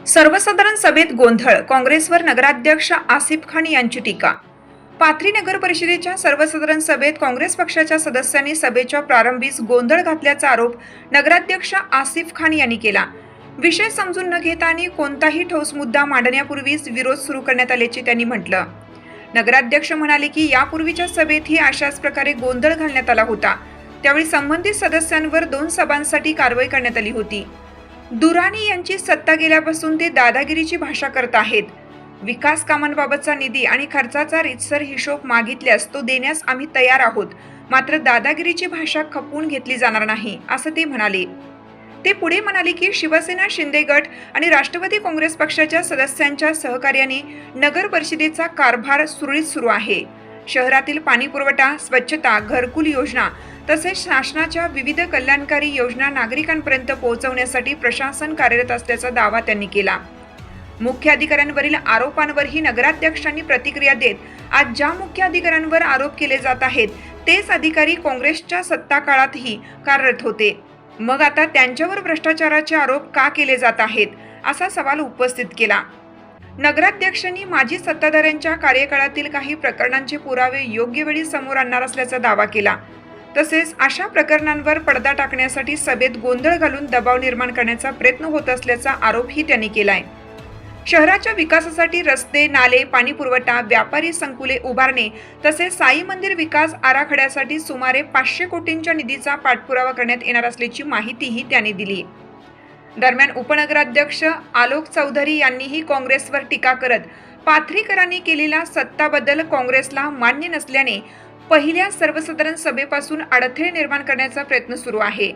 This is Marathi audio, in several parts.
सर्वसाधारण सभेत गोंधळ, काँग्रेसवर नगराध्यक्ष आसिफ खान यांची टीका. पाथरी नगर परिषदेच्या सर्वसाधारण सभेत काँग्रेस पक्षाच्या सदस्यांनी सभेच्या प्रारंभीच गोंधळ घातल्याचा आरोप नगराध्यक्ष आसिफ खान यांनी केला. विषय समजून न घेता आणि कोणताही ठोस मुद्दा मांडण्यापूर्वीच विरोध सुरू करण्यात आल्याचे त्यांनी म्हटलं. नगराध्यक्ष म्हणाले की यापूर्वीच्या सभेतही अशाच प्रकारे गोंधळ घालण्यात आला होता. त्यावेळी संबंधित सदस्यांवर 2 सभांसाठी कारवाई करण्यात आली होती. दुराणी यांची सत्ता गेल्यापासून ते दादागिरीची भाषा करत आहेत. विकास कामांबाबतचा निधी आणि खर्चाचा रीतसर हिशोब मागितल्यास तो देण्यास आम्ही तयार आहोत, मात्र दादागिरीची भाषा खपवून घेतली जाणार नाही, असं ते म्हणाले. ते पुढे म्हणाले की शिवसेना, शिंदे गट आणि राष्ट्रवादी काँग्रेस पक्षाच्या सदस्यांच्या सहकार्याने नगर परिषदेचा कारभार सुरळीत सुरू आहे. शहरातील पाणी पुरवठा, स्वच्छता, घरकुल योजना तसेच शासनाच्या विविध कल्याणकारी योजना नागरिकांपर्यंत पोहोचवण्यासाठी प्रशासन कार्यरत असल्याचा दावा त्यांनी केला. मुख्य अधिकाऱ्यांवरील आरोपांवरही नगराध्यक्षांनी प्रतिक्रिया देत आज ज्या मुख्य अधिकाऱ्यांवर आरोप केले जात आहेत तेच अधिकारी काँग्रेसच्या सत्ता काळातही कार्यरत होते. मग आता त्यांच्यावर भ्रष्टाचाराचे आरोप का केले जात आहेत, असा सवाल उपस्थित केला. नगराध्यक्षांनी माजी सत्ताधाऱ्यांच्या कार्यकाळातील काही प्रकरणांचे पुरावे योग्य वेळी समोर आणणार असल्याचा दावा केला. तसेच अशा प्रकरणांवर पडदा टाकण्यासाठी सभेत गोंधळ घालून दबाव निर्माण करण्याचा प्रयत्न होत असल्याचा आरोपही त्यांनी केलाय. शहराच्या विकासासाठी रस्ते, नाले, पाणी पुरवठा, व्यापारी संकुले उभारणे तसेच साई मंदिर विकास आराखड्यासाठी सुमारे 500 कोटींच्या निधीचा पाठपुरावा करण्यात येणार असल्याची माहितीही त्यांनी दिली. दरम्यान उपनगराध्यक्ष आलोक चौधरी यांनीही काँग्रेसवर टीका करत पाथरीकरांनी केलेला सत्ता बदल काँग्रेसला मान्य नसल्याने पहिल्या सर्वसाधारण सभेपासून अडथळे निर्माण करण्याचा प्रयत्न सुरू आहे.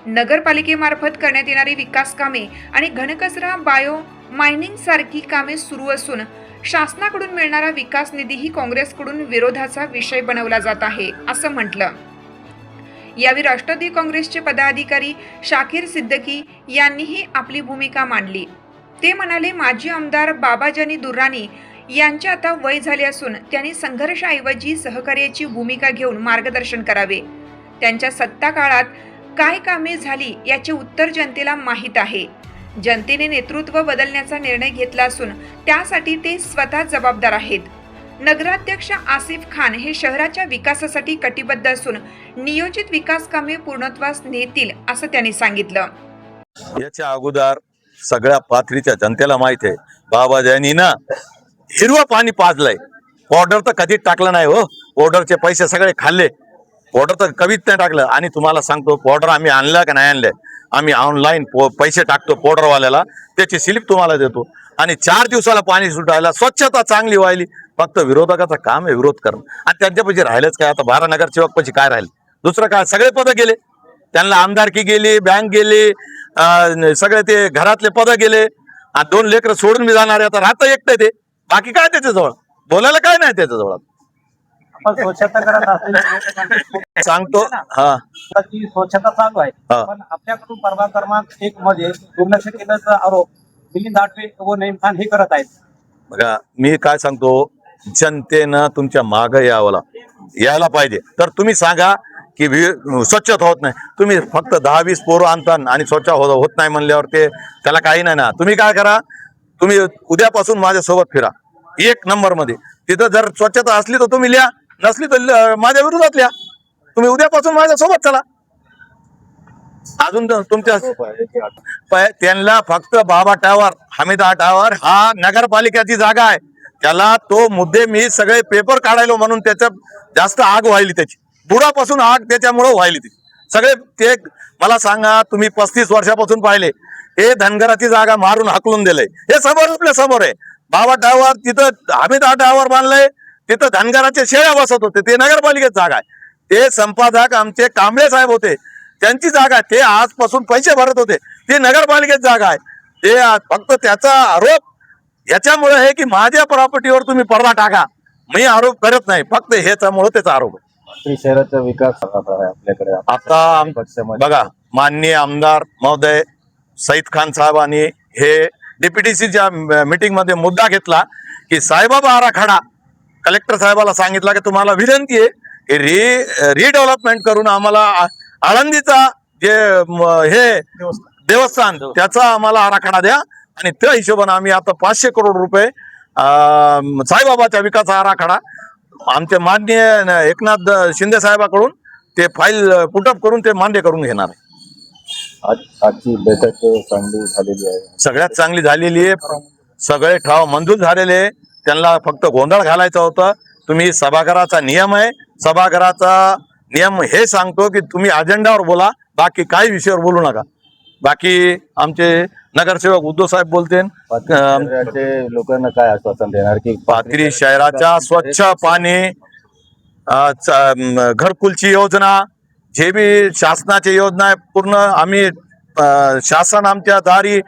नगरपालिकेमार्फत करण्यात येणारी विकास कामे आणि घनकचरा बायो मायनिंग सारखी कामे सुरू असून शासनाकडून मिळणारा विकास निधीही काँग्रेसकडून विरोधाचा विषय बनवला जात आहे, असं म्हटलं. यावेळी राष्ट्रवादी काँग्रेसचे पदाधिकारी शाकीर सिद्दकी यांनीही आपली भूमिका मांडली. ते म्हणाले, माजी आमदार बाबाजानी दुर्राणी यांचे आता वय झाले असून त्यांनी संघर्षाऐवजी सहकार्याची भूमिका घेऊन मार्गदर्शन करावे. त्यांच्या सत्ता काळात काय कामे झाली याचे उत्तर जनतेला माहीत आहे. जनतेने नेतृत्व बदलण्याचा निर्णय घेतला असून त्यासाठी ते स्वतः जबाबदार आहेत. नगराध्यक्ष आसिफ खान हे शहराच्या विकासासाठी कटिबद्ध असून नियोजित विकास कामे पूर्णत्वास नेतील, असं त्यांनी सांगितलं. याच्या अगोदर सगळ्या पाथरीच्या जनतेला माहित आहे, बाबाजानी ना हिरवं पाणी पाजलंय. पावडर तर कधीच टाकलं नाही हो. पावडरचे पैसे सगळे खाल्ले. पावडर तर कधीच नाही टाकलं. आणि तुम्हाला सांगतो, पावडर आम्ही आणलं का नाही आणलंय, आम्ही ऑनलाईन पैसे टाकतो पावडरवाल्याला, त्याची स्लिप तुम्हाला देतो. आणि 4 दिवसाला पाणी सुटायला, स्वच्छता चांगली व्हायली. फक्त विरोधकाचं काम आहे विरोध करणं. आणि त्यांच्यापाशी राहिलंच काय, आता 12 नगरसेवक पाशी काय राहिले, दुसरं काय, सगळे पद गेले. त्यांना आमदारकी गेली, बँक गेली, सगळे ते घरातले पद गेले. 2 लेकरं सोडून मी जाणार, आता राहतं एकटं ते. बाकी काय त्याच्याजवळ बोलायला काय नाही त्याच्याजवळ. स्वच्छता करत सांगतो हा, स्वच्छता चालू आहे, पण आपल्याकडून परवा क्रमांक 1 मध्ये दुर्लक्ष केल्याचा आरोप मिलिंद दाटवे व नईम खान हे करत आहेत. बघा, मी काय सांगतो, जनतेनं तुमच्या मागे यायला पाहिजे. तर तुम्ही सांगा की स्वच्छता होत नाही. तुम्ही फक्त 10-20 पोरं आणता आणि स्वच्छ होत नाही म्हणल्यावर त्याला काही नाही ना. तुम्ही काय करा, तुम्ही उद्यापासून माझ्यासोबत फिरा 1 नंबर मध्ये. तिथं जर स्वच्छता असली तर तुम्ही लिहा, नसली तर माझ्या विरोधात लिहा. तुम्ही उद्यापासून माझ्यासोबत चला. अजून तुमच्या त्यांना फक्त बाबा टावर, हमीदा टावर हा नगरपालिकेची जागा आहे. त्याला तो मुद्दे मी सगळे पेपर काढायलो म्हणून त्याच्यात जास्त आग व्हायली. त्याची बुडापासून आग त्याच्यामुळे व्हायली. ती सगळे ते मला सांगा, तुम्ही 35 वर्षापासून पाहिले, हे धनगराची जागा मारून हाकलून दिलंय. हे समोर आपल्या समोर आहे. बाबा टावर, तिथं हमीदा टावर बांधलंय, तिथं धनगराचे शेळ्या बसत होते. ते नगरपालिकेची जागा आहे. ते संपादक आमचे कांबळे साहेब होते, त्यांची जागा आहे. ते आजपासून पैसे भरत होते. ते नगरपालिकेची जागा आहे. ते फक्त त्याचा आरोप याच्यामुळे आहे की माझ्या प्रॉपर्टीवर तुम्ही पडदा टाका. मी आरोप करत नाही, फक्त ह्याच्यामुळे त्याचा आरोप आहे. शहराचा विकास आपल्याकडे आता बघा, माननीय आमदार महोदय सईद खान साहेबांनी हे डीपीटीसीच्या मीटिंग मध्ये मुद्दा घेतला की साईबाबा आराखडा कलेक्टर साहेबाला सांगितला की तुम्हाला विनंती आहे रिडेव्हलपमेंट करून आम्हाला आळंदीचा जे हे देवस्थान त्याचा आम्हाला आराखडा द्या. आणि त्या हिशोबाने आम्ही आता 500 करोड रुपये साईबाबाच्या विकास आराखडा आमचे माननीय एकनाथ शिंदे साहेबाकडून ते फाईल पुटअप करून ते मान्य करून घेणार आहे. आजची बैठक चांगली झालेली आहे. सगळ्यात चांगली झालेली आहे. सगळे ठराव मंजूर झालेले आहे. त्यांना फक्त गोंधळ घालायचा होता. तुम्ही सभागृहाचा नियम आहे, सभागृहाचा नियम हे सांगतो की तुम्ही अजेंडावर बोला, बाकी काही विषयावर बोलू नका. बाकी आमचे नगरसेवक उद्धव साहेब बोलते. लोकांना काय आश्वासन देणार की पाथरी शहराच्या स्वच्छ पाणी, घरकुलची योजना, जे बी शासनाची योजना आहे पूर्ण आम्ही शासन आमच्या दारी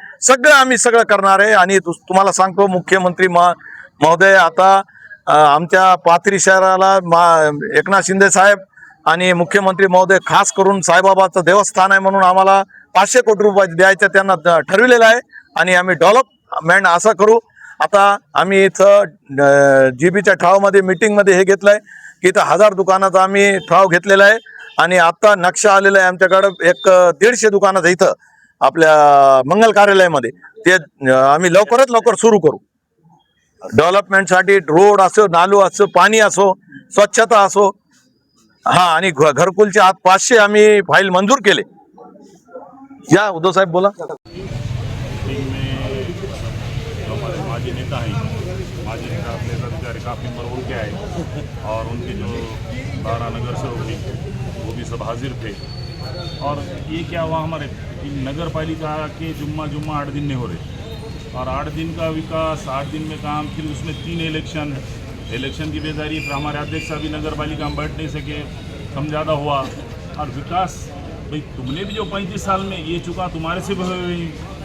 आम्ही सगळं करणार आहे. आणि तुम्हाला सांगतो मुख्यमंत्री महोदय आता आमच्या पाथरी शहराला एकनाथ शिंदे साहेब आणि मुख्यमंत्री महोदय खास करून साईबाबाचं देवस्थान आहे म्हणून आम्हाला 500 कोटी रुपये द्यायचं त्यांना ठरविलेलं आहे. आणि आम्ही डेव्हलपमेंट असं करू. आता आम्ही इथं जीबीच्या ठरावामध्ये मीटिंगमध्ये हे घेतलंय की इथं 1000 दुकानाचा आम्ही ठराव घेतलेला आहे. आणि आता नक्षा आलेला आहे आमच्याकडं 150 दुकानाचं इथं आपल्या मंगल कार्यालयामध्ये. ते आम्ही लवकरात लवकर सुरू करू. डेव्हलपमेंटसाठी रोड असो, नालू असो, पाणी असो, स्वच्छता असो. हा, आणि घरकुलचे आज 500 आम्ही फाईल मंजूर केले. या उद्धव साहेब बोला. हमारे माजी नेता हैं, माजी नेता अपने अधिकारी काफ़ी नंबर उनके आए और उनके जो 12 नगर सेवक थे वो भी सब हाजिर थे. और ये क्या हुआ, हमारे नगर पालिका के जुम्मा 8 दिन में हो रहे और 8 दिन का विकास, 8 दिन में काम, फिर उसमें 3 इलेक्शन की बेदारी. फिर हमारे अध्यक्ष अभी नगर पालिका में बैठ नहीं सके, कम ज़्यादा हुआ. और विकास भाई तुमने भी जो 35 साल में ये चुका, तुम्हारे से भी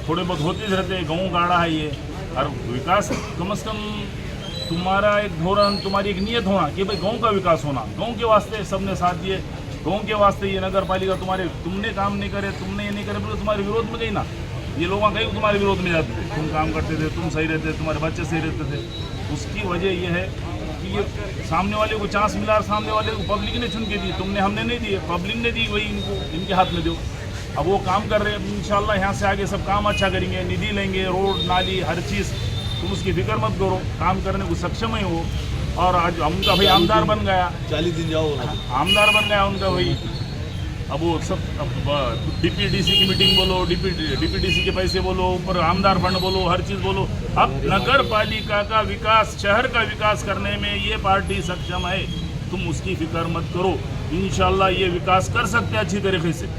थोड़े बहुत होते रहते, गाँव गाड़ा है ये. और विकास कम से कम तुम्हारा एक धोरण, तुम्हारी एक नियत होना कि भाई गांव का विकास होना. गांव के वास्ते सबने साथ दिए, गांव के वास्ते ये नगर पालिका तुमने काम नहीं करे, तुमने ये नहीं करे बोले तुम्हारे विरोध में गई ना. ये लोग कहीं तुम्हारे विरोध में जाते थे, तुम काम करते थे, तुम सही रहते, तुम्हारे बच्चे सही रहते थे. उसकी वजह यह है कि ये सामने वाले को चांस मिला और सामने वाले को पब्लिक ने चुन के दी. तुमने, हमने नहीं दिए, पब्लिक ने दी, वही इनको इनके हाथ में दो. अब वो काम कर रहे हैं, इंशाल्लाह यहाँ से आगे सब काम अच्छा करेंगे, निधि लेंगे, रोड नाली हर चीज़. तुम उसकी फिक्र मत करो, काम करने को सक्षम है वो. और आज उनका भाई आमदार बन गया, 40 दिन जाओ आमदार बन गया उनका भाई. अब वो सब डीपीडीसी की मीटिंग बोलो, डीपीडीसी के पैसे बोलो, ऊपर आमदार फंड बोलो, हर चीज़ बोलो. अब नगर पालिका का विकास, शहर का विकास करने में ये पार्टी सक्षम है. तुम उसकी फिक्र मत करो, इंशाल्लाह ये विकास कर सकते हैं अच्छी तरीके से.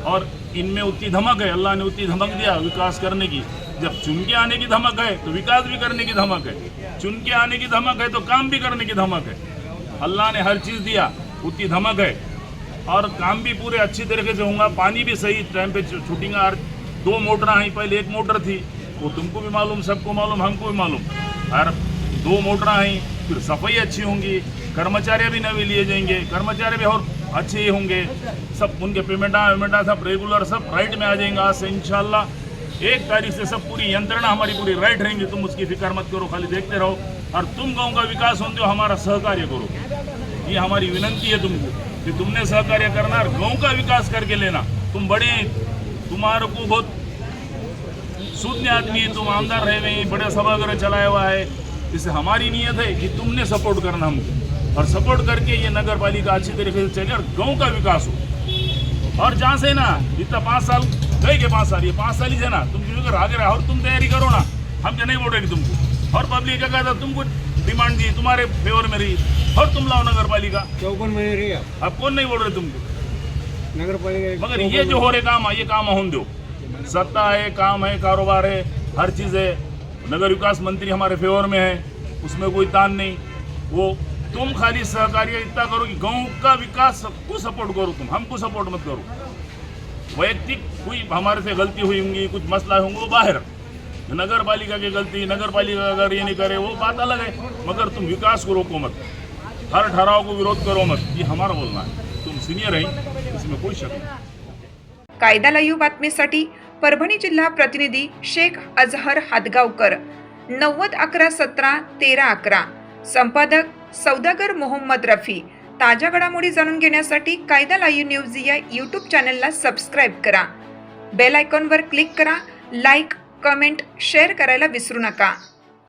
और इनमें उतनी धमक है, अल्लाह ने उतनी धमक दिया विकास करने की. जब चुन के आने की धमक है तो विकास भी करने की धमक है, चुन के आने की धमक है तो काम भी करने की धमक है. अल्लाह ने हर चीज़ दिया, उतनी धमक है. और काम भी पूरे अच्छी तरीके से होगा. पानी भी सही टाइम पे छूटेगा. 2 मोटर आई, पहले 1 मोटर थी, वो तुमको भी मालूम, सबको मालूम, हमको भी मालूम. और 2 मोटर आई, फिर सफाई अच्छी होंगी, कर्मचारी भी नए लिए जाएंगे, कर्मचारी भी और अच्छे ही होंगे. सब उनके पेमेंटा सब रेगुलर सब राइट में आ जाएंगे. आज से इंशाल्लाह 1 तारीख से सब पूरी यंत्रणा हमारी पूरी राइट रहेंगी. तुम उसकी फिक्र मत करो, खाली देखते रहो. और तुम गाँव का विकास होने दो, हमारा सहकार्य करो. ये हमारी विनंती है तुमको कि तुमने सहकार्य करना और गाँव का विकास करके लेना. तुम बड़े, तुम्हारे को बहुत शून्य आदमी, तुम आमदार रहे हुए, बड़े सभागृह चलाया हुआ है. इससे हमारी नीयत है कि तुमने सपोर्ट करना हमको, और सपोर्ट करके ये नगर पालिका अच्छी तरीके से चले और गाँव का विकास हो. और जहाँ से ना इतना 5 साल गए के 5 साल, ये 5 साल ही है ना, तुम क्योंकि आगे रहा और तुम तैयारी करो ना. हम क्या नहीं बोल रहे तुमको, और पब्लिक क्या कहता तुमको डिमांड दी, तुम्हारे फेवर में रही, और तुम लाओ नगर पालिका 54 में रही. अब कौन नहीं बोल रहे तुमको नगर पालिका, मगर ये जो हो रहे काम है, ये काम होने दो. सत्ता है, काम है, कारोबार है, हर चीज़ है. नगर विकास मंत्री हमारे फेवर में है, उसमें कोई तान नहीं. वो तुम खाली सहकार्य इतना करो कि गांव का विकास सबको सपोर्ट करो, तुम हमको सपोर्ट मत करो. वैयक्तिक कोई हमारे से गलती हुई होंगी, कुछ मसला होंगे, वो बाहर. नगर पालिका की गलती, नगर पालिका अगर ये नहीं करे वो बात अलग है, मगर तुम विकास को रोको मत, हर ठहराव को विरोध करो मत. ये हमारा बोलना है. तुम सीनियर हैं, इसमें कोई शक नहीं. कायदा लाईव्ह बातमीसाठी परभणी जिल्हा प्रतिनिधी शेख अजहर हादगावकर 90 11 17 13 11. संपादक सौदागर मोहम्मद रफी. ताज्या घडामोडी जाणून घेण्यासाठी कायदा लाईव्ह न्यूज या यूट्यूब चॅनलला सबस्क्राईब करा. बेल आयकॉनवर क्लिक करा. लाईक कमेंट शेअर करायला विसरू नका.